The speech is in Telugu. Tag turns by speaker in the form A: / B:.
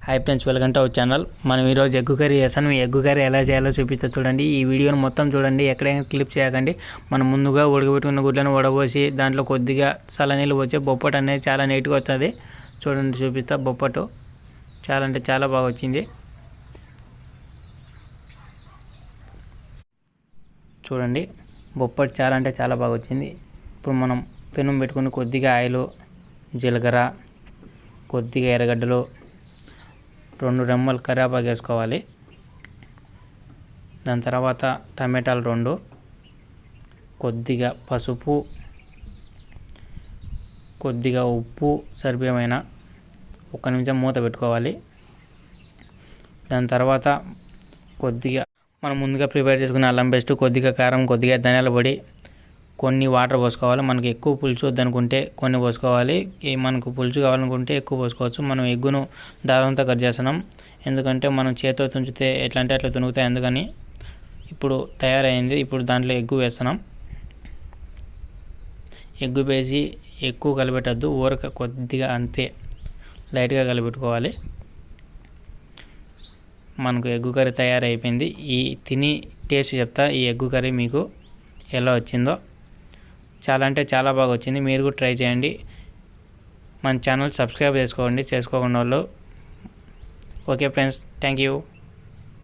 A: Hi friends, welcome to our channel. మనం ఈరోజు ఎగ్గు కర్రీ చేస్తాను. ఎగ్గు కర్రీ ఎలా చేయాలో చూపిస్తా చూడండి. ఈ వీడియోని మొత్తం చూడండి, ఎక్కడైనా క్లిప్ చేయకండి. మనం ముందుగా ఉడకబెట్టుకున్న గుడ్లను ఉడబోసి దాంట్లో కొద్దిగా చల్లనీళ్ళు పోసి బొప్పటు అనేది చాలా నీట్గా వస్తుంది. చూడండి, చూపిస్తా. బొప్పటు చాలా అంటే చాలా బాగా వచ్చింది. చూడండి, బొప్పటు చాలా అంటే చాలా బాగా వచ్చింది. ఇప్పుడు మనం పెనం పెట్టుకుని కొద్దిగా ఆయిల్, జీలకర్ర, కొద్దిగా ఎర్రగడ్డలు, 2 రెమ్మలు కరివేపాకు వేసుకోవాలి. దాని తర్వాత టమాటాలు 2, కొద్దిగా పసుపు, కొద్దిగా ఉప్పు సరిపోయిన 1 నిమిషం మూత పెట్టుకోవాలి. దాని తర్వాత కొద్దిగా మనం ముందుగా ప్రిపేర్ చేసుకున్న అల్లం పేస్ట్, కొద్దిగా కారం, కొద్దిగా ధనియాల పొడి, కొన్ని వాటర్ పోసుకోవాలి. మనకు ఎక్కువ పులుసు వద్దనుకుంటే కొన్ని పోసుకోవాలి. మనకు పులుసు కావాలనుకుంటే ఎక్కువ పోసుకోవచ్చు. మనం ఎగ్గును దారంతో కట్ చేస్తున్నాం, ఎందుకంటే మనం చేతితో తుంచితే ఎట్లా అంటే అట్లా తునుగుతాయి. అందుకని ఇప్పుడు తయారైంది. ఇప్పుడు దాంట్లో ఎగ్గు వేస్తున్నాం. ఎగ్గు వేసి ఎక్కువ కలిపెట్టద్దు, ఊరక కొద్దిగా అంతే లైట్గా కలిపెట్టుకోవాలి. మనకు ఎగ్గు కర్రీ తయారైపోయింది. ఈ తిని టేస్ట్ చెప్తా ఈ ఎగ్గు కర్రీ మీకు ఎలా వచ్చిందో. చాలా అంటే చాలా బాగా వచ్చింది. మీరు కూడా ట్రై చేయండి. మన ఛానల్ సబ్స్క్రైబ్ చేసుకోండి చేసుకోకుండా వాళ్ళు. Okay friends, thank you.